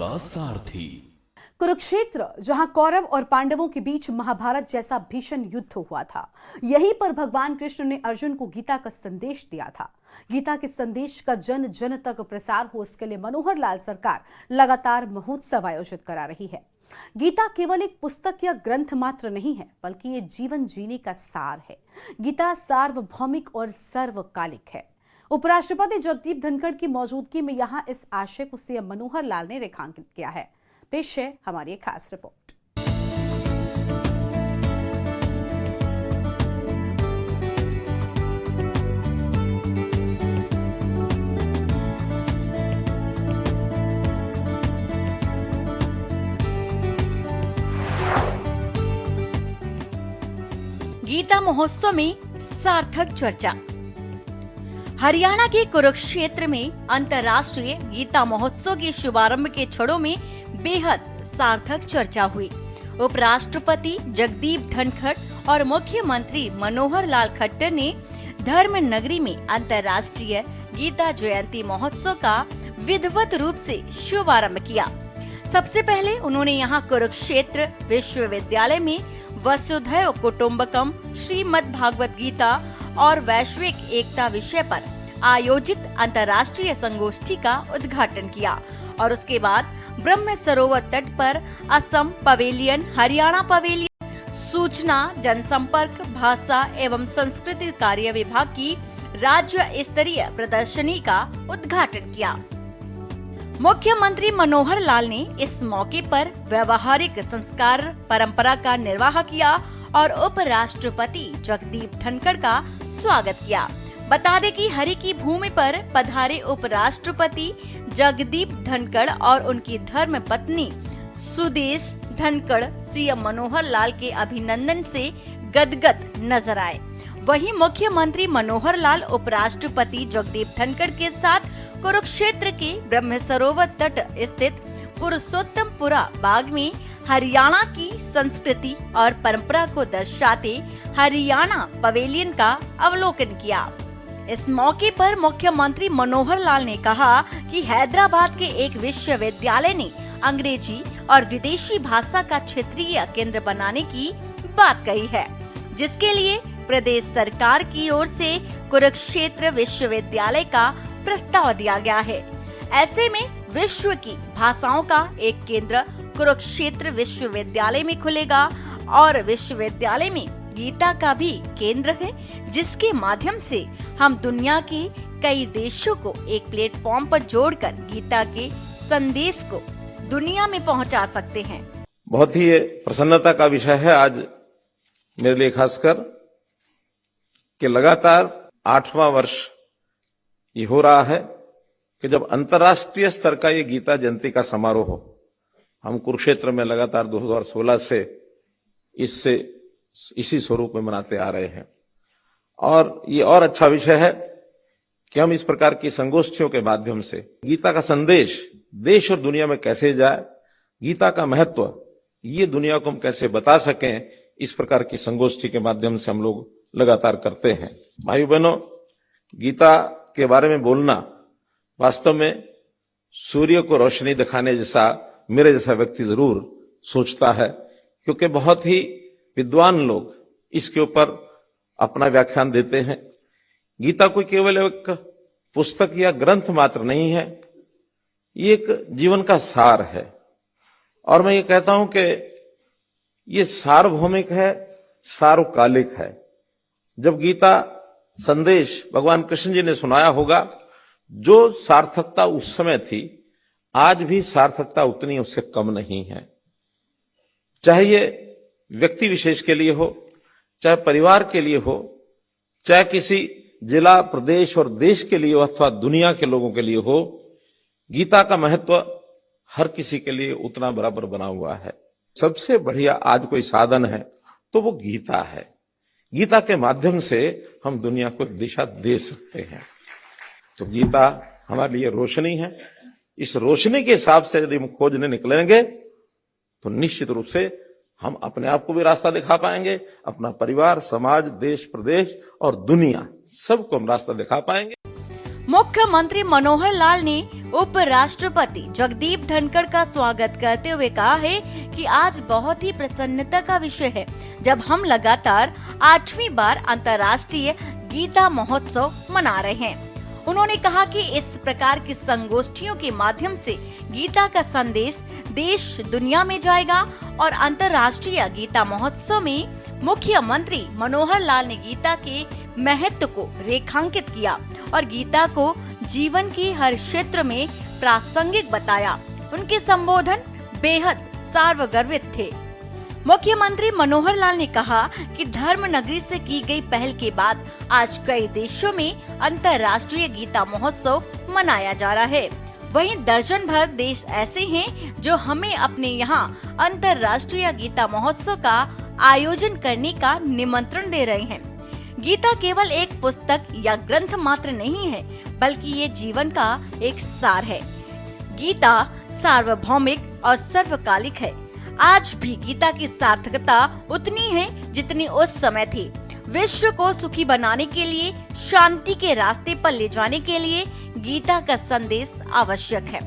आपका सारथी। कुरुक्षेत्र, जहां कौरव और पांडवों के बीच महाभारत जैसा भीषण युद्ध हुआ था, यहीं पर भगवान कृष्ण ने अर्जुन को गीता का संदेश दिया था। गीता के संदेश का जन जन तक प्रसार हो, इसके लिए मनोहर लाल सरकार लगातार महोत्सव आयोजित करा रही है। गीता केवल एक पुस्तक या ग्रंथ मात्र नहीं है, बल्कि ये जीवन जीने का सार है। गीता सार्वभौमिक और सर्वकालिक है। उपराष्ट्रपति जगदीप धनखड़ की मौजूदगी में यहां इस आशय को सीएम मनोहर लाल ने रेखांकित किया है। पेश है हमारी एक खास रिपोर्ट। गीता महोत्सव में सार्थक चर्चा। हरियाणा के कुरुक्षेत्र में अंतर्राष्ट्रीय गीता महोत्सव के शुभारंभ के क्षणों में बेहद सार्थक चर्चा हुई। उपराष्ट्रपति जगदीप धनखड़ और मुख्यमंत्री मनोहर लाल खट्टर ने धर्म नगरी में अंतर्राष्ट्रीय गीता जयंती महोत्सव का विधिवत रूप से शुभारंभ किया। सबसे पहले उन्होंने यहां कुरुक्षेत्र विश्वविद्यालय में वसुधैव कुटुंबकम, श्रीमद् भागवत गीता और वैश्विक एकता विषय पर आयोजित अंतर्राष्ट्रीय संगोष्ठी का उद्घाटन किया और उसके बाद ब्रह्म सरोवर तट पर असम पवेलियन, हरियाणा पवेलियन, सूचना जनसंपर्क, भाषा एवं संस्कृति कार्य विभाग की राज्य स्तरीय प्रदर्शनी का उद्घाटन किया। मुख्यमंत्री मनोहर लाल ने इस मौके पर व्यवहारिक संस्कार परंपरा का निर्वाह किया और उपराष्ट्रपति जगदीप धनखड़ का स्वागत किया। बता दें कि हरि की भूमि पर पधारे उपराष्ट्रपति जगदीप धनखड़ और उनकी धर्म पत्नी सुदेश धनखड़ सीएम मनोहर लाल के अभिनंदन से गदगद नजर आए। वहीं मुख्यमंत्री मनोहर लाल उपराष्ट्रपति जगदीप धनखड़ के साथ कुरुक्षेत्र के ब्रह्म सरोवर तट स्थित पुरुषोत्तमपुरा बाग में हरियाणा की संस्कृति और परंपरा को दर्शाते हरियाणा पवेलियन का अवलोकन किया। इस मौके पर मुख्यमंत्री मनोहर लाल ने कहा कि हैदराबाद के एक विश्वविद्यालय ने अंग्रेजी और विदेशी भाषा का क्षेत्रीय केंद्र बनाने की बात कही है, जिसके लिए प्रदेश सरकार की ओर से कुरुक्षेत्र विश्वविद्यालय का प्रस्ताव दिया गया है। ऐसे में विश्व की भाषाओं का एक केंद्र कुरुक्षेत्र विश्वविद्यालय में खुलेगा और विश्वविद्यालय में गीता का भी केंद्र है, जिसके माध्यम से हम दुनिया के कई देशों को एक प्लेटफॉर्म पर जोड़कर गीता के संदेश को दुनिया में पहुंचा सकते हैं। बहुत ही प्रसन्नता का विषय है आज मेरे लिए, खासकर कि लगातार 8वां वर्ष ये हो रहा है कि जब अंतर्राष्ट्रीय स्तर का ये गीता जयंती का समारोह हो। हम कुरुक्षेत्र में लगातार 2016 से इसी स्वरूप में मनाते आ रहे हैं और ये और अच्छा विषय है कि हम इस प्रकार की संगोष्ठियों के माध्यम से गीता का संदेश देश और दुनिया में कैसे जाए, गीता का महत्व ये दुनिया को हम कैसे बता सकें, इस प्रकार की संगोष्ठी के माध्यम से हम लोग लगातार करते हैं। भाई बहनों, गीता के बारे में बोलना वास्तव में सूर्य को रोशनी दिखाने जैसा मेरे जैसा व्यक्ति जरूर सोचता है, क्योंकि बहुत ही विद्वान लोग इसके ऊपर अपना व्याख्यान देते हैं। गीता कोई केवल एक पुस्तक या ग्रंथ मात्र नहीं है, ये एक जीवन का सार है और मैं ये कहता हूं कि ये सार्वभौमिक है, सार्वकालिक है। जब गीता संदेश भगवान कृष्ण जी ने सुनाया होगा, जो सार्थकता उस समय थी, आज भी सार्थकता उतनी उससे कम नहीं है। चाहे ये व्यक्ति विशेष के लिए हो, चाहे परिवार के लिए हो, चाहे किसी जिला, प्रदेश और देश के लिए हो अथवा दुनिया के लोगों के लिए हो, गीता का महत्व हर किसी के लिए उतना बराबर बना हुआ है। सबसे बढ़िया आज कोई साधन है तो वो गीता है। गीता के माध्यम से हम दुनिया को दिशा दे सकते हैं। तो गीता हमारे लिए रोशनी है। इस रोशनी के हिसाब से यदि हम खोजने निकलेंगे तो निश्चित रूप से हम अपने आप को भी रास्ता दिखा पाएंगे, अपना परिवार, समाज, देश, प्रदेश और दुनिया सबको हम रास्ता दिखा पाएंगे। मुख्यमंत्री मनोहर लाल ने उपराष्ट्रपति जगदीप धनखड़ का स्वागत करते हुए कहा है कि आज बहुत ही प्रसन्नता का विषय है जब हम लगातार 8वीं बार अंतर्राष्ट्रीय गीता महोत्सव मना रहे हैं। उन्होंने कहा कि इस प्रकार की संगोष्ठियों के माध्यम से गीता का संदेश देश दुनिया में जाएगा और अंतर्राष्ट्रीय गीता महोत्सव में मुख्यमंत्री मनोहर लाल ने गीता के महत्व को रेखांकित किया और गीता को जीवन के हर क्षेत्र में प्रासंगिक बताया। उनके संबोधन बेहद सार्वगर्भित थे। मुख्यमंत्री मनोहर लाल ने कहा कि धर्म नगरी से की गई पहल के बाद आज कई देशों में अंतर्राष्ट्रीय गीता महोत्सव मनाया जा रहा है। वहीं दर्जन भर देश ऐसे हैं जो हमें अपने यहाँ अंतर्राष्ट्रीय गीता महोत्सव का आयोजन करने का निमंत्रण दे रहे हैं। गीता केवल एक पुस्तक या ग्रंथ मात्र नहीं है, बल्कि ये जीवन का एक सार है। गीता सार्वभौमिक और सर्वकालिक है। आज भी गीता की सार्थकता उतनी है जितनी उस समय थी। विश्व को सुखी बनाने के लिए, शांति के रास्ते पर ले जाने के लिए गीता का संदेश आवश्यक है।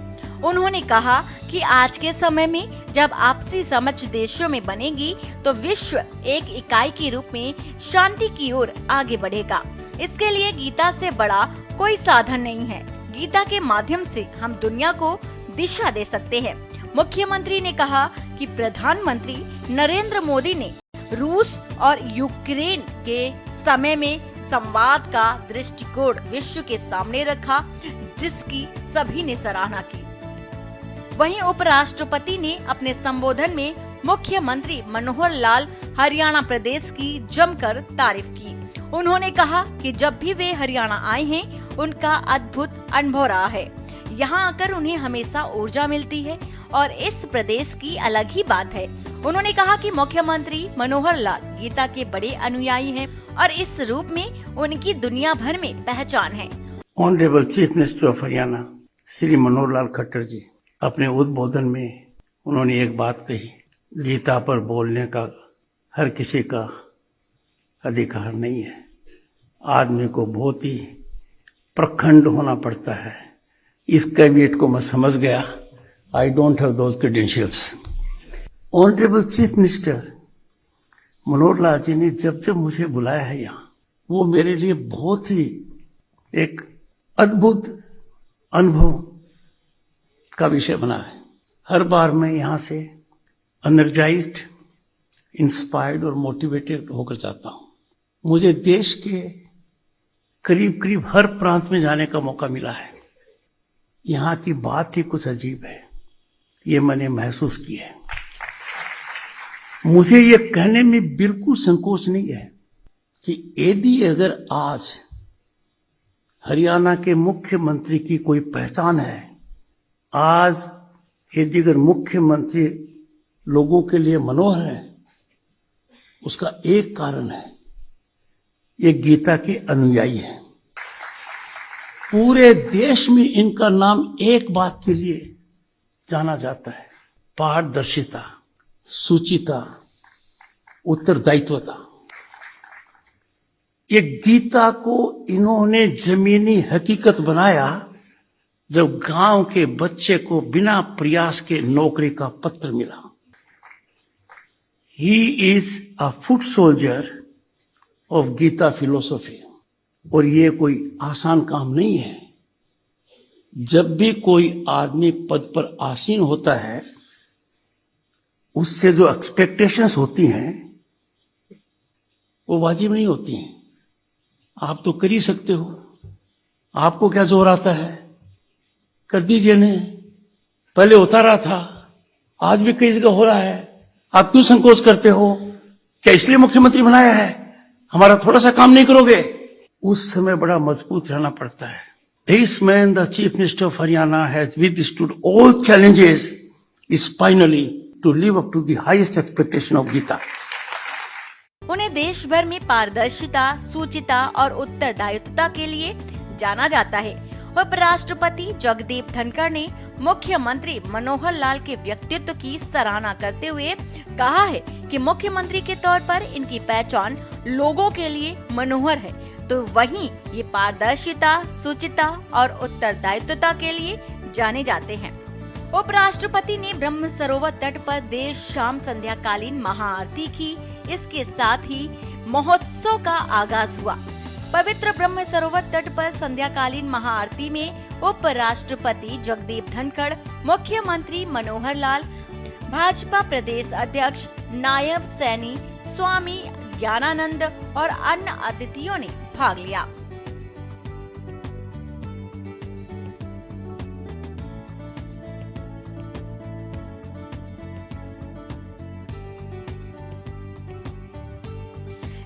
उन्होंने कहा कि आज के समय में जब आपसी समझ देशों में बनेगी तो विश्व एक इकाई के रूप में शांति की ओर आगे बढ़ेगा। इसके लिए गीता से बड़ा कोई साधन नहीं है। गीता के माध्यम से हम दुनिया को दिशा दे सकते हैं। मुख्यमंत्री ने कहा कि प्रधानमंत्री नरेंद्र मोदी ने रूस और यूक्रेन के समय में संवाद का दृष्टिकोण विश्व के सामने रखा, जिसकी सभी ने सराहना की। वहीं उपराष्ट्रपति ने अपने संबोधन में मुख्यमंत्री मनोहर लाल हरियाणा प्रदेश की जमकर तारीफ की। उन्होंने कहा कि जब भी वे हरियाणा आए हैं, उनका अद्भुत अनुभव रहा है। यहाँ आकर उन्हें हमेशा ऊर्जा मिलती है और इस प्रदेश की अलग ही बात है। उन्होंने कहा कि मुख्यमंत्री मनोहर लाल गीता के बड़े अनुयायी हैं और इस रूप में उनकी दुनिया भर में पहचान है। Honourable chief minister of Haryana Shri Manohar Lal Khattar ji अपने उद्बोधन में उन्होंने एक बात कही, गीता पर बोलने का हर किसी का अधिकार नहीं है। आदमी को बहुत ही प्रखंड होना पड़ता है। इस कैविएट को मैं समझ गया। I don't have those credentials. Honourable chief minister Manohar Lal ji ने जब जब मुझे बुलाया है यहाँ, वो मेरे लिए बहुत ही एक अद्भुत अनुभव का विषय बना है। हर बार मैं यहाँ से एनर्जाइज्ड, इंस्पायर्ड और मोटिवेटेड होकर जाता हूँ। मुझे देश के करीब करीब हर प्रांत में जाने का मौका मिला है। यहाँ की बात ही कुछ अजीब है, ये मैंने महसूस किया है। मुझे ये कहने में बिल्कुल संकोच नहीं है कि यदि अगर आज हरियाणा के मुख्यमंत्री की कोई पहचान है, आज यदि अगर मुख्यमंत्री लोगों के लिए मनोहर है, उसका एक कारण है, ये गीता के अनुयायी हैं। पूरे देश में इनका नाम एक बात के लिए जाना जाता है, पारदर्शिता, सुचिता, उत्तरदायित्वता। ये गीता को इन्होंने जमीनी हकीकत बनाया जब गांव के बच्चे को बिना प्रयास के नौकरी का पत्र मिला। He is a foot soldier of Gita philosophy. और ये कोई आसान काम नहीं है। जब भी कोई आदमी पद पर आसीन होता है, उससे जो एक्सपेक्टेशंस होती हैं वो वाजिब नहीं होती हैं। आप तो कर ही सकते हो, आपको क्या जोर आता है, कर दीजिए ने। पहले होता रहा था, आज भी कई जगह हो रहा है। आप क्यों संकोच करते हो? क्या इसलिए मुख्यमंत्री बनाया है, हमारा थोड़ा सा काम नहीं करोगे? उस समय बड़ा मजबूत रहना पड़ता है। This man, the Chief Minister of Haryana, has withstood all challenges spinally to live up to the highest expectation of Gita. उन्हें देश भर में पारदर्शिता, सूचिता और उत्तरदायित्वता के लिए जाना जाता है। उपराष्ट्रपति जगदीप धनखड़ ने मुख्यमंत्री मनोहर लाल के व्यक्तित्व की सराहना करते हुए कहा है कि मुख्यमंत्री के तौर पर इनकी पहचान लोगों के लिए मनोहर है। तो वहीं ये पारदर्शिता, शुचिता और उत्तरदायित्वता के लिए जाने जाते हैं। उपराष्ट्रपति ने ब्रह्म सरोवर तट पर देर शाम संध्याकालीन महाआरती की। इसके साथ ही महोत्सव का आगाज हुआ। पवित्र ब्रह्म सरोवर तट पर संध्याकालीन महाआरती में उपराष्ट्रपति जगदीप धनखड़, मुख्यमंत्री मनोहर लाल, भाजपा प्रदेश अध्यक्ष नायब सैनी, स्वामी ज्ञानानंद और अन्य अतिथियों ने भाग लिया।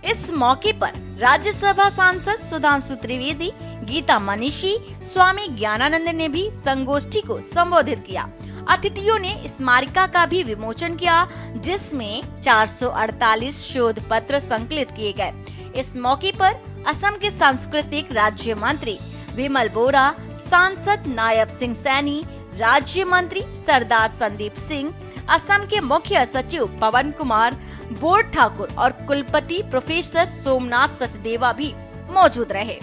इस मौके पर राज्यसभा सांसद सुधांशु त्रिवेदी, गीता मनीषी, स्वामी ज्ञानानंद ने भी संगोष्ठी को संबोधित किया। अतिथियों ने स्मारिका का भी विमोचन किया, जिसमें 448 शोध पत्र संकलित किए गए। इस मौके पर असम के सांस्कृतिक राज्य मंत्री विमल बोरा, सांसद नायब सिंह सैनी, राज्य मंत्री सरदार संदीप सिंह, असम के मुख्य सचिव पवन कुमार, बोर्ड ठाकुर और कुलपति प्रोफेसर सोमनाथ सचदेवा भी मौजूद रहे।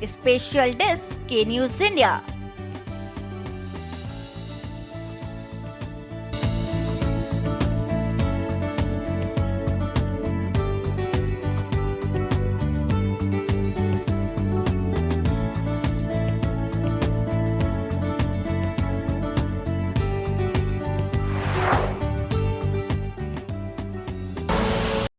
स्पेशल डेस्क के न्यूज़ इंडिया।